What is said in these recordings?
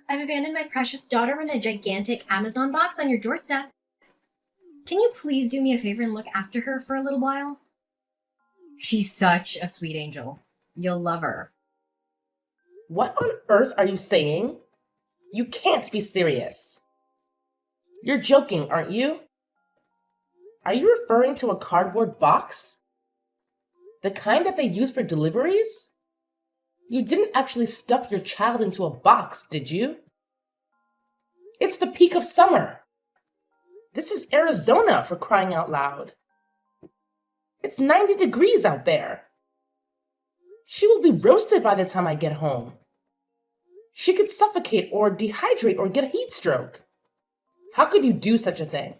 I've abandoned my precious daughter in a gigantic Amazon box on your doorstep. Can you please do me a favor and look after her for a little while? She's such a sweet angel. You'll love her. What on earth are you saying? You can't be serious. You're joking, aren't you? Are you referring to a cardboard box? The kind that they use for deliveries? You didn't actually stuff your child into a box, did you? It's the peak of summer. This is Arizona, for crying out loud. It's 90 degrees out there. She will be roasted by the time I get home. She could suffocate or dehydrate or get a heat stroke. How could you do such a thing?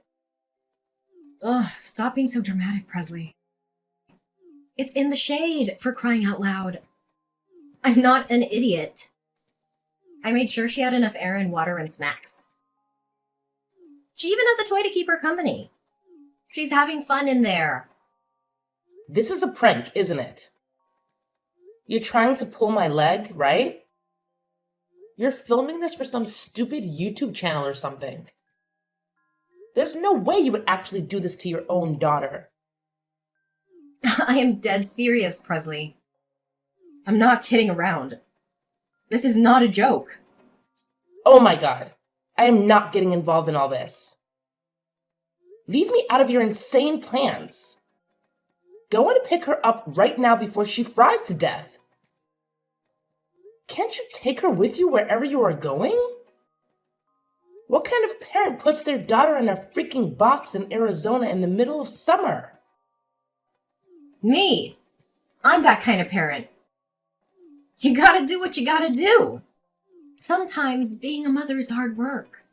Ugh, stop being so dramatic, Presley. It's in the shade, for crying out loud. I'm not an idiot. I made sure she had enough air and water and snacks. She even has a toy to keep her company. She's having fun in there. This is a prank, isn't it? You're trying to pull my leg, right? You're filming this for some stupid YouTube channel or something. There's no way you would actually do this to your own daughter. I am dead serious, Presley. I'm not kidding around. This is not a joke. Oh my god, I am not getting involved in all this. Leave me out of your insane plans. Go and pick her up right now before she fries to death. Can't you take her with you wherever you are going? What kind of parent puts their daughter in a freaking box in Arizona in the middle of summer? Me. I'm that kind of parent. You gotta do what you gotta do. Sometimes being a mother is hard work.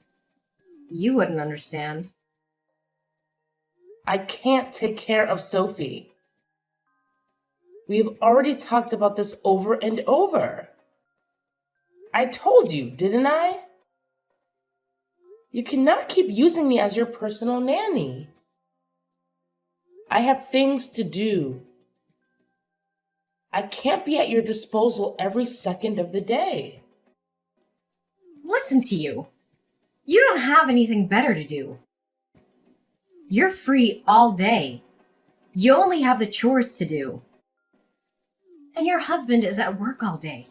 You wouldn't understand. I can't take care of Sophie. We have already talked about this over and over. I told you, didn't I? You cannot keep using me as your personal nanny. I have things to do. I can't be at your disposal every second of the day. Listen to you. You don't have anything better to do. You're free all day. You only have the chores to do. And your husband is at work all day.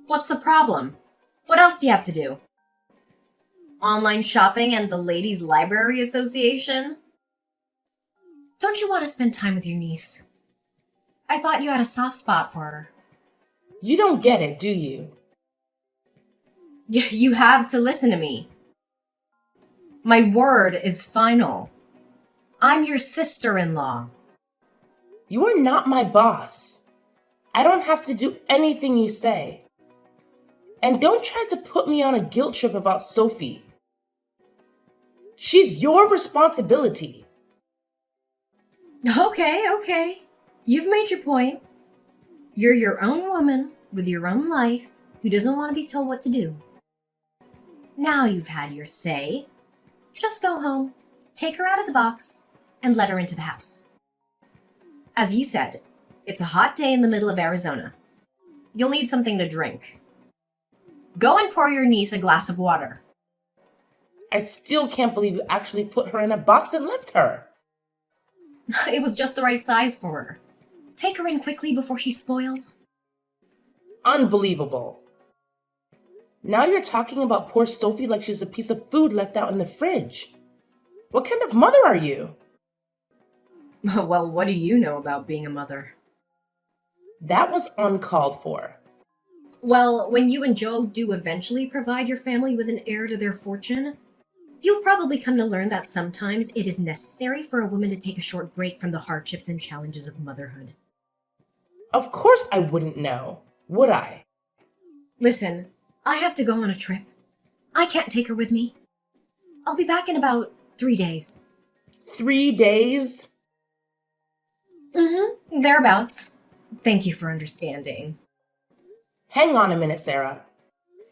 What's the problem? What else do you have to do? Online shopping and the Ladies' Library Association? Don't you want to spend time with your niece? I thought you had a soft spot for her. You don't get it, do you? You have to listen to me. My word is final. I'm your sister-in-law. You are not my boss. I don't have to do anything you say. And don't try to put me on a guilt trip about Sophie. She's your responsibility. Okay. You've made your point. You're your own woman with your own life who doesn't want to be told what to do. Now you've had your say. Just go home, take her out of the box, and let her into the house. As you said, it's a hot day in the middle of Arizona. You'll need something to drink. Go and pour your niece a glass of water. I still can't believe you actually put her in a box and left her. It was just the right size for her. Take her in quickly before she spoils. Unbelievable. Now you're talking about poor Sophie like she's a piece of food left out in the fridge. What kind of mother are you? Well, what do you know about being a mother? That was uncalled for. Well, when you and Joe do eventually provide your family with an heir to their fortune, you'll probably come to learn that sometimes it is necessary for a woman to take a short break from the hardships and challenges of motherhood. Of course I wouldn't know, would I? Listen, I have to go on a trip. I can't take her with me. I'll be back in about 3 days. 3 days? Thereabouts. Thank you for understanding. Hang on a minute, Sarah.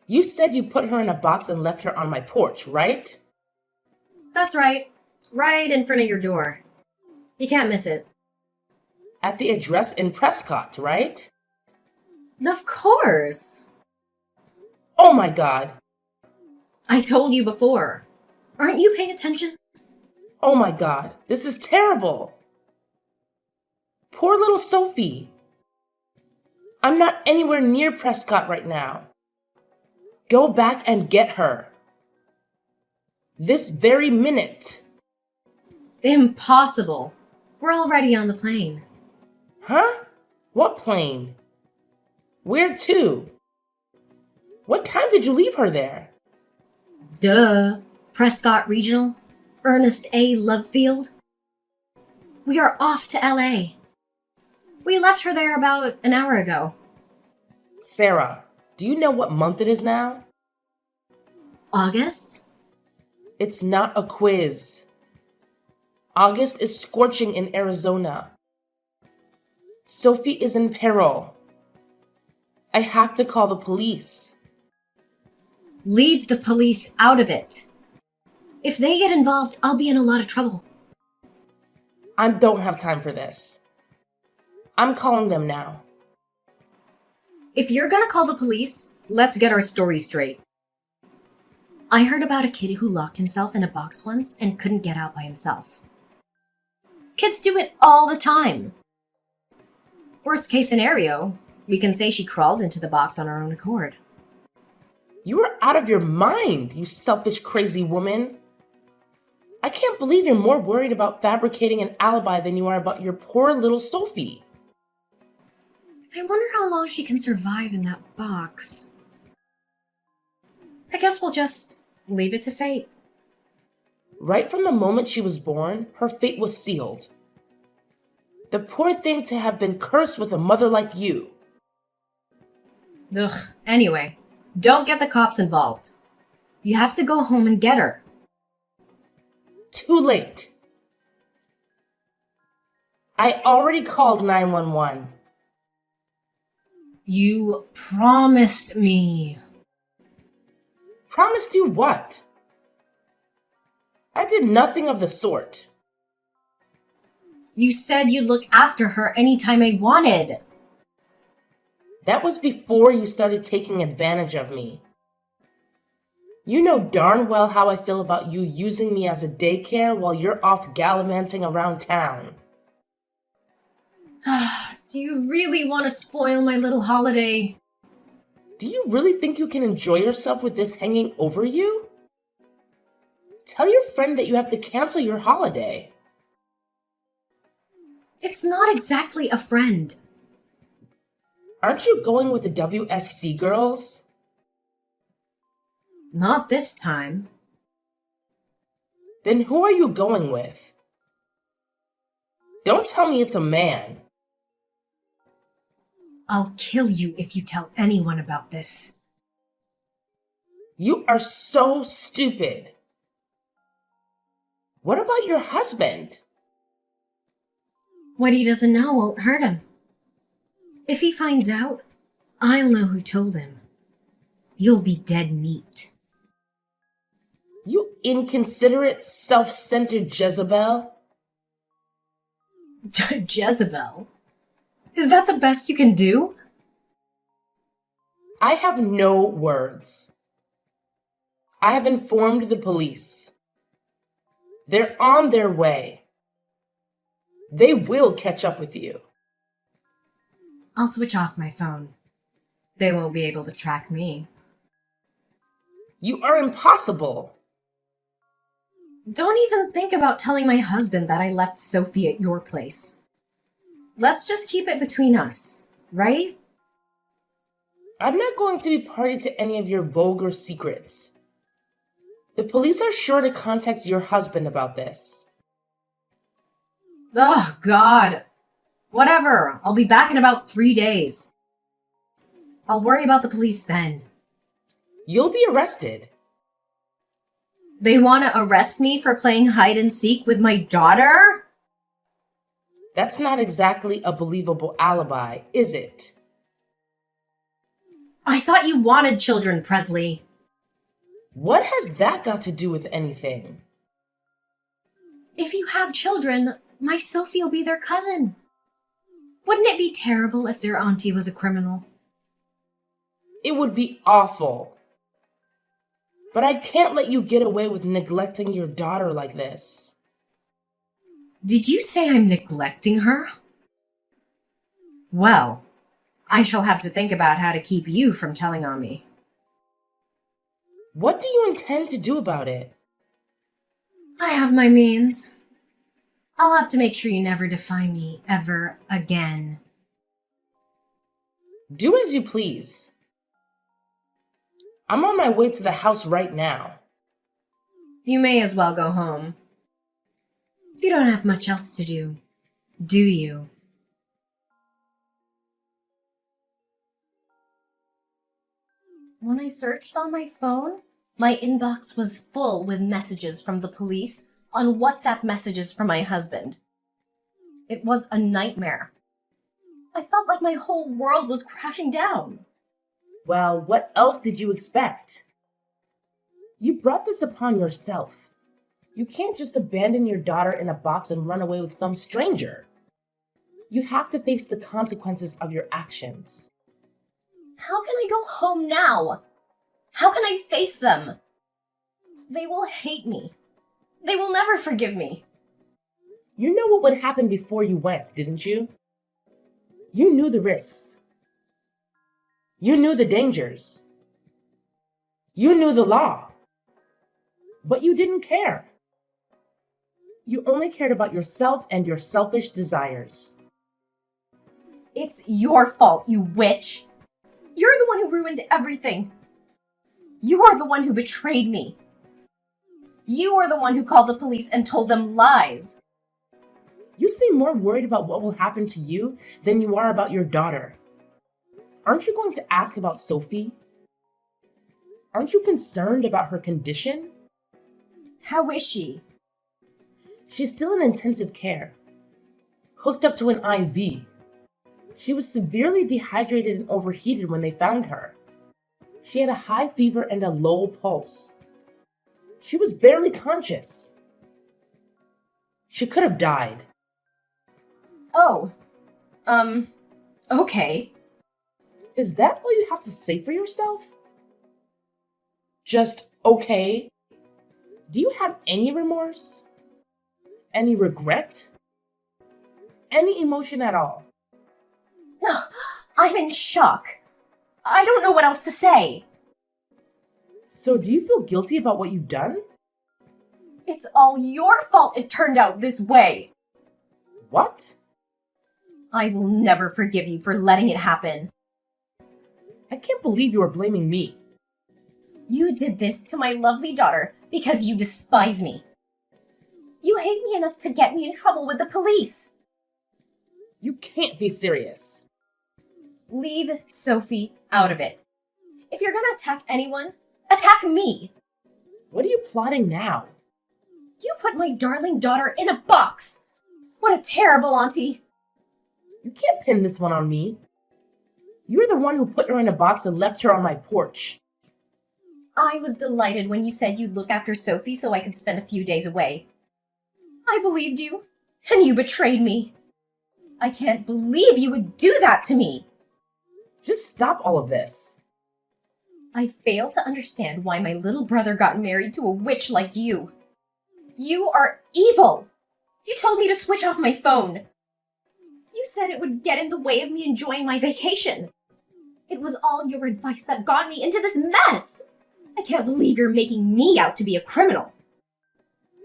You said you put her in a box and left her on my porch, right? That's right. Right in front of your door. You can't miss it. At the address in Prescott, right? Of course. Oh my God. I told you before. Aren't you paying attention? Oh my God. This is terrible. Poor little Sophie. I'm not anywhere near Prescott right now. Go back and get her. This very minute. Impossible. We're already on the plane. Huh? What plane? Where to? What time did you leave her there? Duh. Prescott Regional. Ernest A. Lovefield. We are off to LA. We left her there about an hour ago. Sarah, do you know what month it is now? August? It's not a quiz. August is scorching in Arizona. Sophie is in peril. I have to call the police. Leave the police out of it. If they get involved, I'll be in a lot of trouble. I don't have time for this. I'm calling them now. If you're gonna call the police, let's get our story straight. I heard about a kid who locked himself in a box once and couldn't get out by himself. Kids do it all the time. Worst case scenario, we can say she crawled into the box on her own accord. You are out of your mind, you selfish, crazy woman. I can't believe you're more worried about fabricating an alibi than you are about your poor little Sophie. I wonder how long she can survive in that box. I guess we'll just leave it to fate. Right from the moment she was born, her fate was sealed. The poor thing to have been cursed with a mother like you. Ugh, anyway, don't get the cops involved. You have to go home and get her. Too late. I already called 911. You promised me. Promised you what? I did nothing of the sort. You said you'd look after her anytime I wanted. That was before you started taking advantage of me. You know darn well how I feel about you using me as a daycare while you're off gallivanting around town. Do you really want to spoil my little holiday? Do you really think you can enjoy yourself with this hanging over you? Tell your friend that you have to cancel your holiday. It's not exactly a friend. Aren't you going with the WSC girls? Not this time. Then who are you going with? Don't tell me it's a man. I'll kill you if you tell anyone about this. You are so stupid. What about your husband? What he doesn't know won't hurt him. If he finds out, I'll know who told him. You'll be dead meat. You inconsiderate, self-centered Jezebel. Jezebel? Is that the best you can do? I have no words. I have informed the police. They're on their way. They will catch up with you. I'll switch off my phone. They won't be able to track me. You are impossible. Don't even think about telling my husband that I left Sophie at your place. Let's just keep it between us, right? I'm not going to be party to any of your vulgar secrets. The police are sure to contact your husband about this. Oh, God. Whatever. I'll be back in about 3 days. I'll worry about the police then. You'll be arrested. They want to arrest me for playing hide and seek with my daughter? That's not exactly a believable alibi, is it? I thought you wanted children, Presley. What has that got to do with anything? If you have children, my Sophie will be their cousin. Wouldn't it be terrible if their auntie was a criminal? It would be awful. But I can't let you get away with neglecting your daughter like this. Did you say I'm neglecting her? Well, I shall have to think about how to keep you from telling on me. What do you intend to do about it? I have my means. I'll have to make sure you never defy me ever again. Do as you please. I'm on my way to the house right now. You may as well go home. You don't have much else to do you? When I searched on my phone, my inbox was full with messages from the police on WhatsApp messages from my husband. It was a nightmare. I felt like my whole world was crashing down. Well, what else did you expect? You brought this upon yourself. You can't just abandon your daughter in a box and run away with some stranger. You have to face the consequences of your actions. How can I go home now? How can I face them? They will hate me. They will never forgive me. You know what would happen before you went, didn't you? You knew the risks. You knew the dangers. You knew the law. But you didn't care. You only cared about yourself and your selfish desires. It's your fault, you witch. You're the one who ruined everything. You are the one who betrayed me. You are the one who called the police and told them lies. You seem more worried about what will happen to you than you are about your daughter. Aren't you going to ask about Sophie? Aren't you concerned about her condition? How is she? She's still in intensive care, hooked up to an IV. She was severely dehydrated and overheated when they found her. She had a high fever and a low pulse. She was barely conscious. She could have died. Oh, okay. Is that all you have to say for yourself? Just okay? Do you have any remorse? Any regret? Any emotion at all? I'm in shock. I don't know what else to say. So do you feel guilty about what you've done? It's all your fault it turned out this way. What? I will never forgive you for letting it happen. I can't believe you are blaming me. You did this to my lovely daughter because you despise me. You hate me enough to get me in trouble with the police. You can't be serious. Leave Sophie out of it. If you're gonna attack anyone, attack me. What are you plotting now? You put my darling daughter in a box. What a terrible auntie. You can't pin this one on me. You're the one who put her in a box and left her on my porch. I was delighted when you said you'd look after Sophie so I could spend a few days away. I believed you, and you betrayed me. I can't believe you would do that to me. Just stop all of this. I fail to understand why my little brother got married to a witch like you. You are evil. You told me to switch off my phone. You said it would get in the way of me enjoying my vacation. It was all your advice that got me into this mess. I can't believe you're making me out to be a criminal.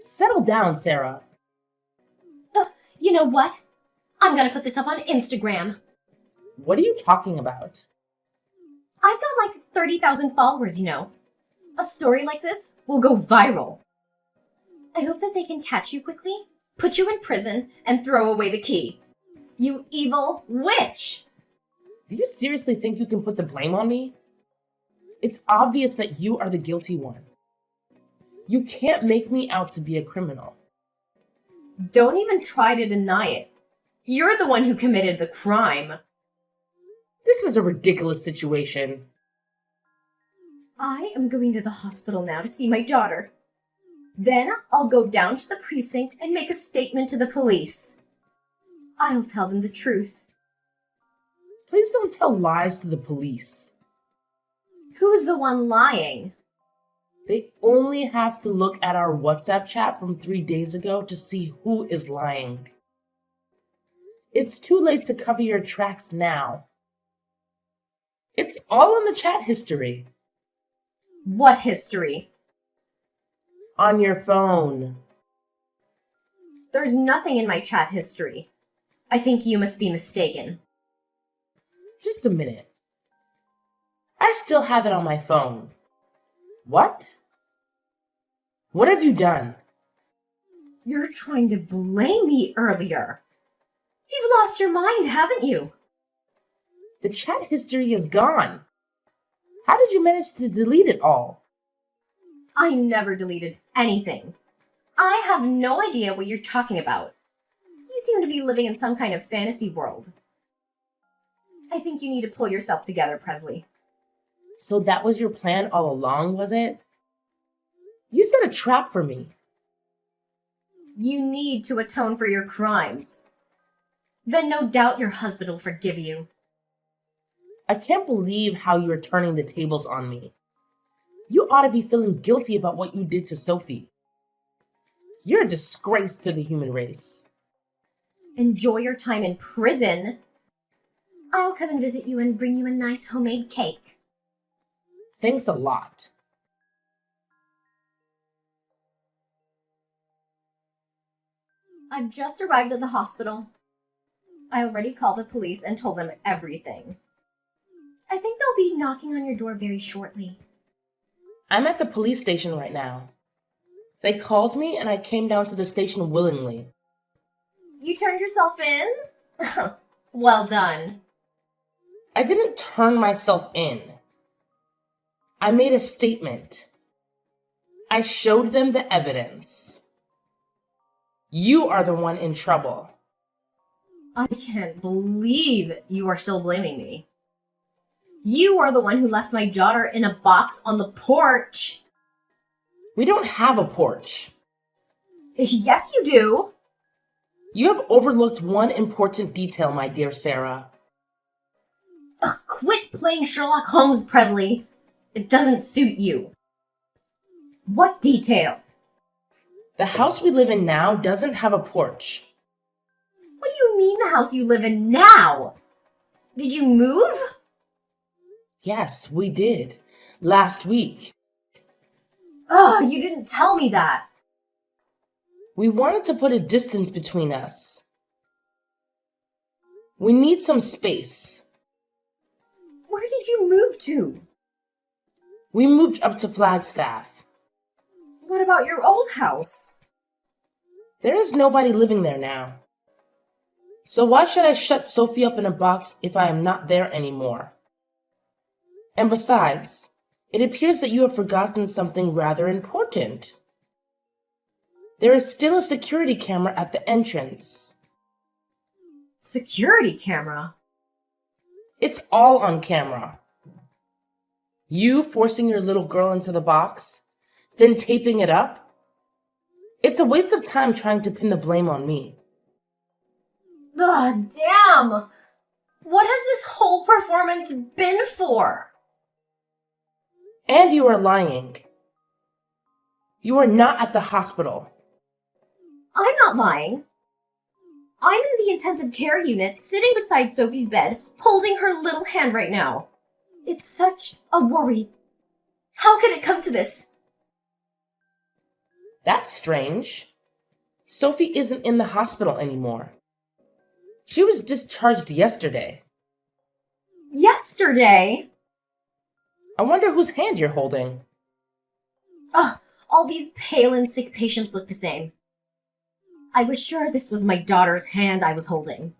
Settle down, Sarah. You know what? I'm gonna put this up on Instagram. What are you talking about? I've got like 30,000 followers, you know. A story like this will go viral. I hope that they can catch you quickly, put you in prison, and throw away the key. You evil witch! Do you seriously think you can put the blame on me? It's obvious that you are the guilty one. You can't make me out to be a criminal. Don't even try to deny it. You're the one who committed the crime. This is a ridiculous situation. I am going to the hospital now to see my daughter. Then I'll go down to the precinct and make a statement to the police. I'll tell them the truth. Please don't tell lies to the police. Who's the one lying? They only have to look at our WhatsApp chat from 3 days ago to see who is lying. It's too late to cover your tracks now. It's all in the chat history. What history? On your phone. There's nothing in my chat history. I think you must be mistaken. Just a minute. I still have it on my phone. What? What have you done? You're trying to blame me earlier. You've lost your mind, haven't you? The chat history is gone. How did you manage to delete it all? I never deleted anything. I have no idea what you're talking about. You seem to be living in some kind of fantasy world. I think you need to pull yourself together, Presley. So that was your plan all along, was it? You set a trap for me. You need to atone for your crimes. Then no doubt your husband will forgive you. I can't believe how you are turning the tables on me. You ought to be feeling guilty about what you did to Sophie. You're a disgrace to the human race. Enjoy your time in prison. I'll come and visit you and bring you a nice homemade cake. Thanks a lot. I've just arrived at the hospital. I already called the police and told them everything. I think they'll be knocking on your door very shortly. I'm at the police station right now. They called me and I came down to the station willingly. You turned yourself in? Well done. I didn't turn myself in. I made a statement. I showed them the evidence. You are the one in trouble. I can't believe you are still blaming me. You are the one who left my daughter in a box on the porch. We don't have a porch. Yes, you do. You have overlooked one important detail, my dear Sarah. Quit playing Sherlock Holmes, Presley. It doesn't suit you. What detail? The house we live in now doesn't have a porch. What do you mean the house you live in now? Did you move? Yes, we did. Last week. Ugh, you didn't tell me that. We wanted to put a distance between us. We need some space. Where did you move to? We moved up to Flagstaff. What about your old house? There is nobody living there now. So why should I shut Sophie up in a box if I am not there anymore? And besides, it appears that you have forgotten something rather important. There is still a security camera at the entrance. Security camera? It's all on camera. You forcing your little girl into the box, then taping it up? It's a waste of time trying to pin the blame on me. Ugh, damn! What has this whole performance been for? And you are lying. You are not at the hospital. I'm not lying. I'm in the intensive care unit, sitting beside Sophie's bed, holding her little hand right now. It's such a worry. How could it come to this? That's strange. Sophie isn't in the hospital anymore. She was discharged yesterday. Yesterday? I wonder whose hand you're holding. Ugh, all these pale and sick patients look the same. I was sure this was my daughter's hand I was holding.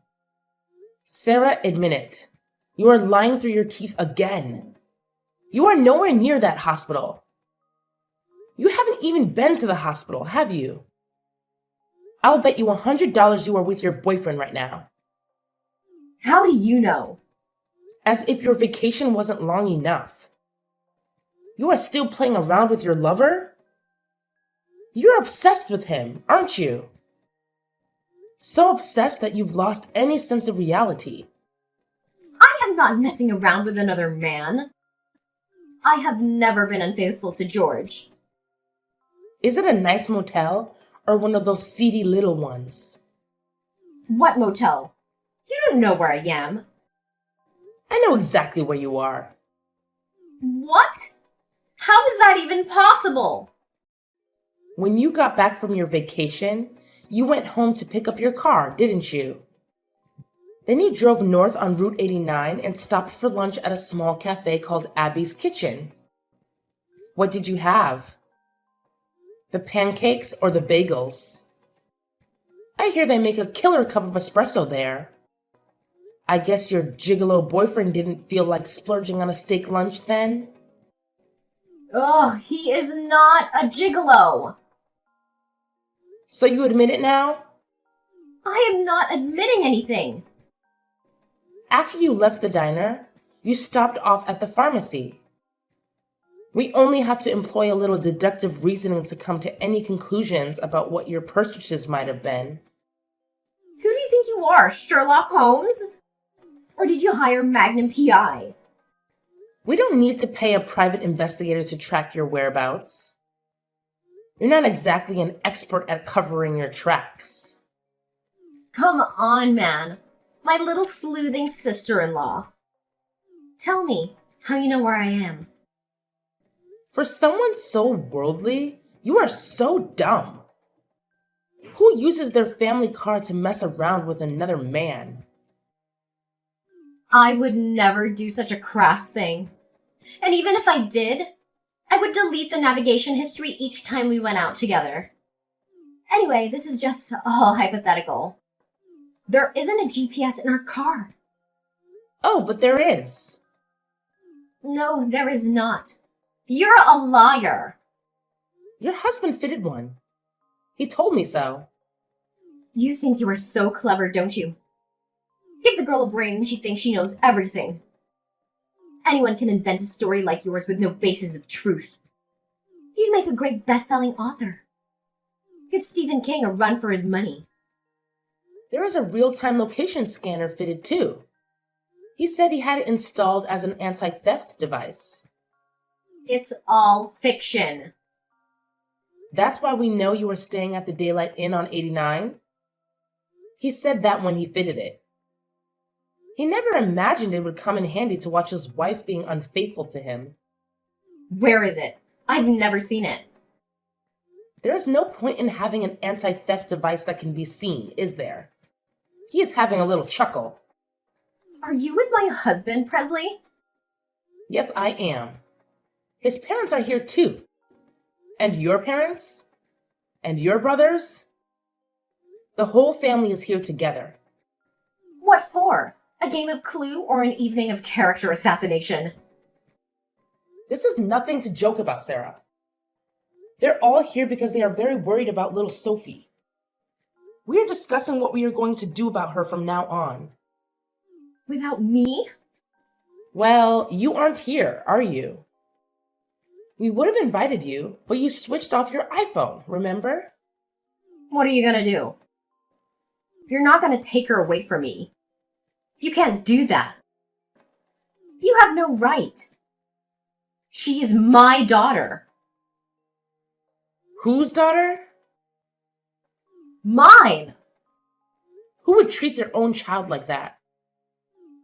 Sarah, admit it. You are lying through your teeth again. You are nowhere near that hospital. You haven't even been to the hospital, have you? I'll bet you $100 you are with your boyfriend right now. How do you know? As if your vacation wasn't long enough. You are still playing around with your lover? You're obsessed with him, aren't you? So obsessed that you've lost any sense of reality. I am not messing around with another man. I have never been unfaithful to George. Is it a nice motel or one of those seedy little ones? What motel? You don't know where I am. I know exactly where you are. What? How is that even possible? When you got back from your vacation, you went home to pick up your car, didn't you? Then you drove north on Route 89 and stopped for lunch at a small cafe called Abby's Kitchen. What did you have? The pancakes or the bagels? I hear they make a killer cup of espresso there. I guess your gigolo boyfriend didn't feel like splurging on a steak lunch then? Ugh, he is not a gigolo. So you admit it now? I am not admitting anything. After you left the diner, you stopped off at the pharmacy. We only have to employ a little deductive reasoning to come to any conclusions about what your purchases might have been. Who do you think you are, Sherlock Holmes? Or did you hire Magnum PI? We don't need to pay a private investigator to track your whereabouts. You're not exactly an expert at covering your tracks. Come on, man. My little sleuthing sister-in-law. Tell me how you know where I am. For someone so worldly, you are so dumb. Who uses their family car to mess around with another man? I would never do such a crass thing. And even if I did, I would delete the navigation history each time we went out together. Anyway, this is just all hypothetical. There isn't a GPS in our car. Oh, but there is. No, there is not. You're a liar. Your husband fitted one. He told me so. You think you are so clever, don't you? Give the girl a brain and she thinks she knows everything. Anyone can invent a story like yours with no basis of truth. You'd make a great best-selling author. Give Stephen King a run for his money. There is a real-time location scanner fitted too. He said he had it installed as an anti-theft device. It's all fiction. That's why we know you were staying at the Daylight Inn on 89? He said that when he fitted it. He never imagined it would come in handy to watch his wife being unfaithful to him. Where is it? I've never seen it. There is no point in having an anti-theft device that can be seen, is there? He is having a little chuckle. Are you with my husband, Presley? Yes, I am. His parents are here too. And your parents? And your brothers? The whole family is here together. What for? A game of Clue or an evening of character assassination? This is nothing to joke about, Sarah. They're all here because they are very worried about little Sophie. We are discussing what we are going to do about her from now on. Without me? Well, you aren't here, are you? We would have invited you, but you switched off your iPhone, remember? What are you gonna do? You're not gonna take her away from me. You can't do that. You have no right. She is my daughter. Whose daughter? Mine! Who would treat their own child like that?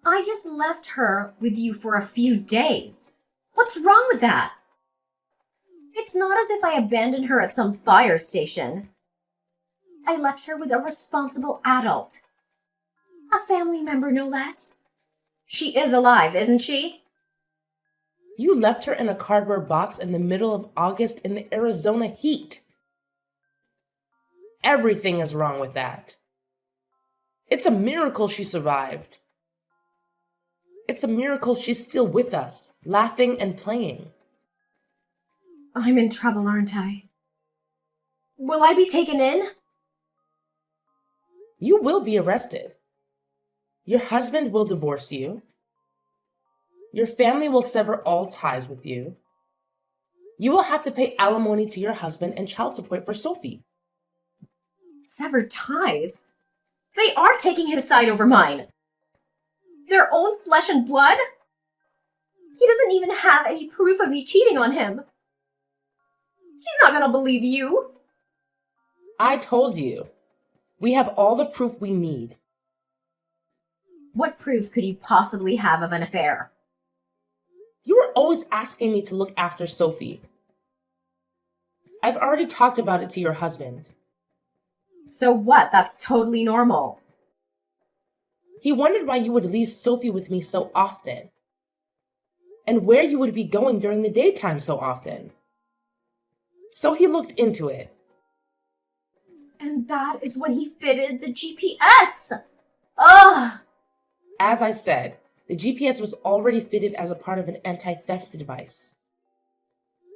I just left her with you for a few days. What's wrong with that? It's not as if I abandoned her at some fire station. I left her with a responsible adult. A family member, no less. She is alive, isn't she? You left her in a cardboard box in the middle of August in the Arizona heat. Everything is wrong with that. It's a miracle she survived. It's a miracle she's still with us, laughing and playing. I'm in trouble, aren't I? Will I be taken in? You will be arrested. Your husband will divorce you. Your family will sever all ties with you. You will have to pay alimony to your husband and child support for Sophie. Severed ties? They are taking his side over mine. Their own flesh and blood? He doesn't even have any proof of me cheating on him. He's not gonna believe you. I told you. We have all the proof we need. What proof could you possibly have of an affair? You were always asking me to look after Sophie. I've already talked about it to your husband. So what? That's totally normal. He wondered why you would leave Sophie with me so often, and where you would be going during the daytime so often. So he looked into it. And that is when he fitted the GPS. Ugh! As I said, the GPS was already fitted as a part of an anti-theft device.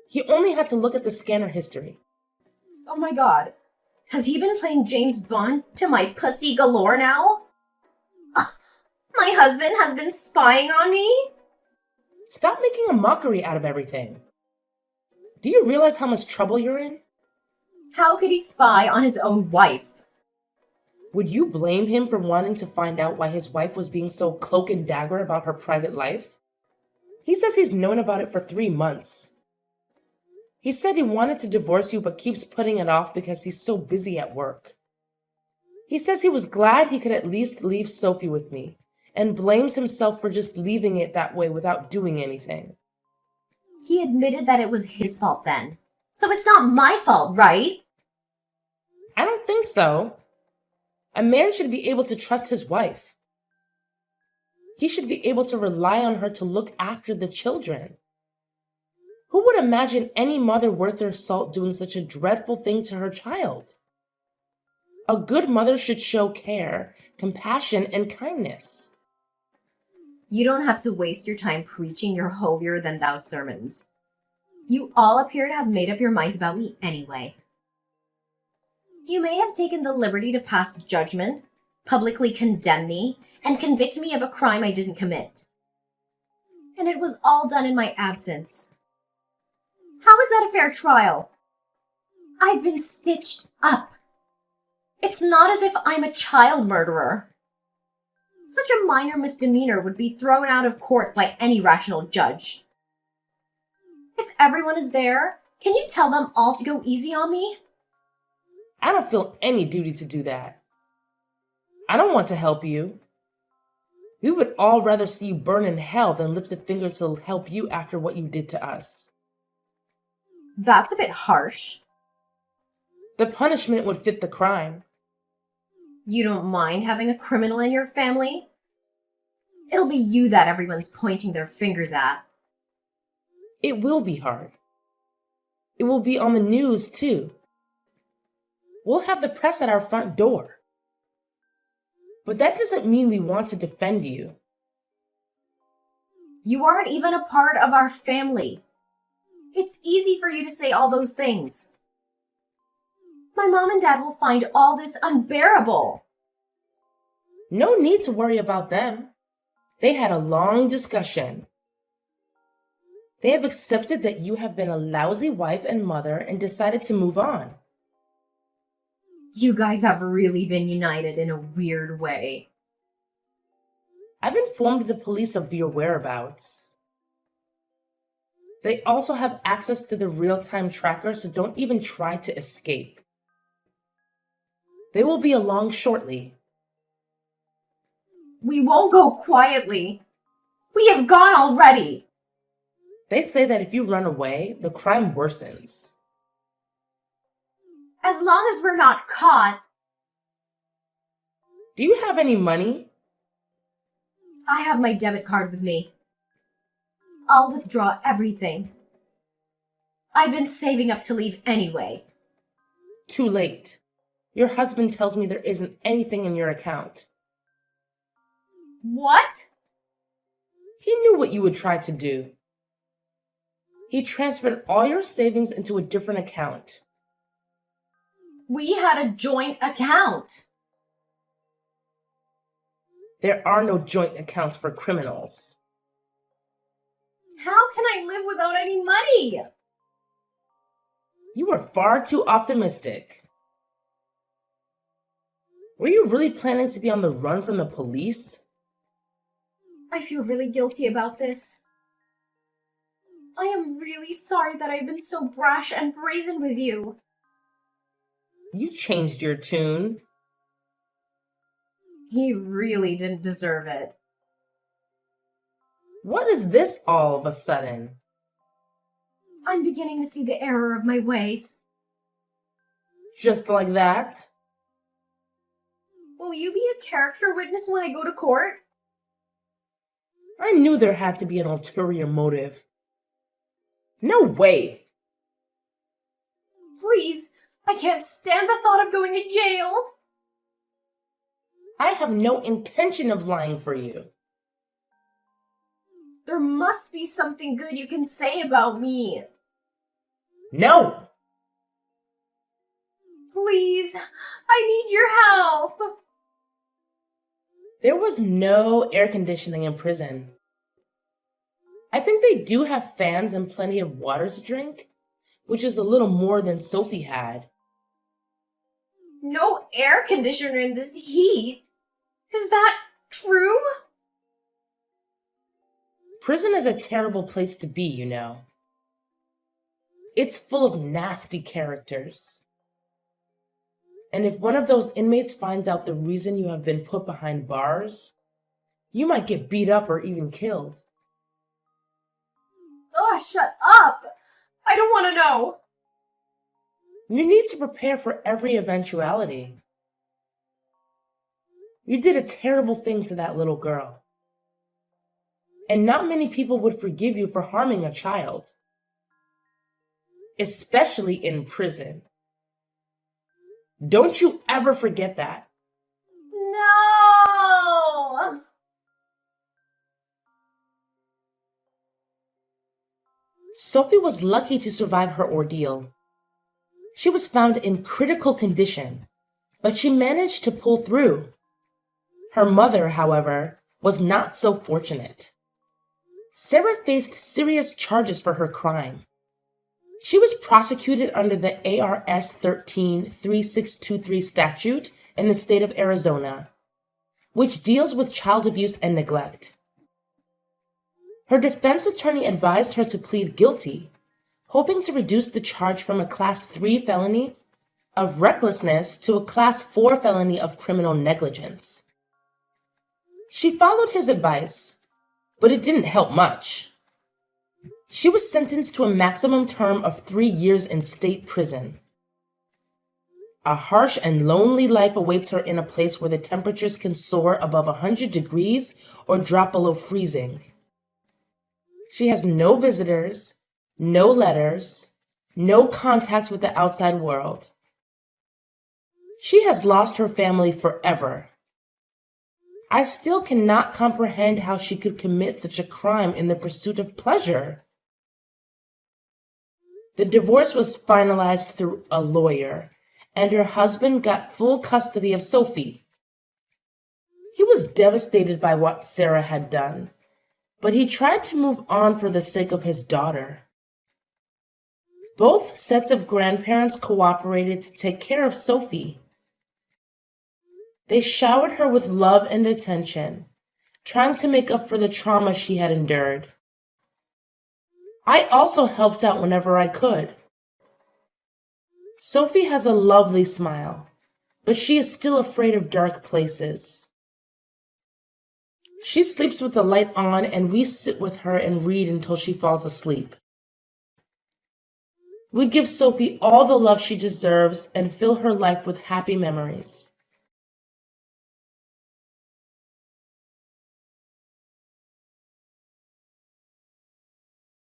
He only had to look at the scanner history. Oh my god. Has he been playing James Bond to my pussy galore now? My husband has been spying on me? Stop making a mockery out of everything. Do you realize how much trouble you're in? How could he spy on his own wife? Would you blame him for wanting to find out why his wife was being so cloak and dagger about her private life? He says he's known about it for 3 months. He said he wanted to divorce you but keeps putting it off because he's so busy at work. He says he was glad he could at least leave Sophie with me, and blames himself for just leaving it that way without doing anything. He admitted that it was his fault then. So it's not my fault, right? I don't think so. A man should be able to trust his wife. He should be able to rely on her to look after the children. Who would imagine any mother worth their salt doing such a dreadful thing to her child? A good mother should show care, compassion, and kindness. You don't have to waste your time preaching your holier-than-thou sermons. You all appear to have made up your minds about me anyway. You may have taken the liberty to pass judgment, publicly condemn me, and convict me of a crime I didn't commit. And it was all done in my absence. How is that a fair trial? I've been stitched up. It's not as if I'm a child murderer. Such a minor misdemeanor would be thrown out of court by any rational judge. If everyone is there, can you tell them all to go easy on me? I don't feel any duty to do that. I don't want to help you. We would all rather see you burn in hell than lift a finger to help you after what you did to us. That's a bit harsh. The punishment would fit the crime. You don't mind having a criminal in your family? It'll be you that everyone's pointing their fingers at. It will be hard. It will be on the news, too. We'll have the press at our front door. But that doesn't mean we want to defend you. You aren't even a part of our family. It's easy for you to say all those things. My mom and dad will find all this unbearable. No need to worry about them. They had a long discussion. They have accepted that you have been a lousy wife and mother and decided to move on. You guys have really been united in a weird way. I've informed the police of your whereabouts. They also have access to the real-time tracker, so don't even try to escape. They will be along shortly. We won't go quietly. We have gone already. They say that if you run away, the crime worsens. As long as we're not caught. Do you have any money? I have my debit card with me. I'll withdraw everything. I've been saving up to leave anyway. Too late. Your husband tells me there isn't anything in your account. What? He knew what you would try to do. He transferred all your savings into a different account. We had a joint account. There are no joint accounts for criminals. How can I live without any money? You are far too optimistic. Were you really planning to be on the run from the police? I feel really guilty about this. I am really sorry that I've been so brash and brazen with you. You changed your tune. He really didn't deserve it. What is this all of a sudden? I'm beginning to see the error of my ways. Just like that? Will you be a character witness when I go to court? I knew there had to be an ulterior motive. No way! Please, I can't stand the thought of going to jail. I have no intention of lying for you. There must be something good you can say about me. No! Please, I need your help. There was no air conditioning in prison. I think they do have fans and plenty of water to drink, which is a little more than Sophie had. No air conditioner in this heat. Is that true? Prison is a terrible place to be, you know. It's full of nasty characters. And if one of those inmates finds out the reason you have been put behind bars, you might get beat up or even killed. Oh, shut up! I don't want to know. You need to prepare for every eventuality. You did a terrible thing to that little girl. And not many people would forgive you for harming a child, especially in prison. Don't you ever forget that. No! Sophie was lucky to survive her ordeal. She was found in critical condition, but she managed to pull through. Her mother, however, was not so fortunate. Sarah faced serious charges for her crime. She was prosecuted under the ARS 13-3623 statute in the state of Arizona, which deals with child abuse and neglect. Her defense attorney advised her to plead guilty, hoping to reduce the charge from a Class 3 felony of recklessness to a Class 4 felony of criminal negligence. She followed his advice, but it didn't help much. She was sentenced to a maximum term of 3 years in state prison. A harsh and lonely life awaits her in a place where the temperatures can soar above 100 degrees or drop below freezing. She has no visitors, no letters, no contact with the outside world. She has lost her family forever. I still cannot comprehend how she could commit such a crime in the pursuit of pleasure. The divorce was finalized through a lawyer, and her husband got full custody of Sophie. He was devastated by what Sarah had done, but he tried to move on for the sake of his daughter. Both sets of grandparents cooperated to take care of Sophie. They showered her with love and attention, trying to make up for the trauma she had endured. I also helped out whenever I could. Sophie has a lovely smile, but she is still afraid of dark places. She sleeps with the light on, and we sit with her and read until she falls asleep. We give Sophie all the love she deserves and fill her life with happy memories.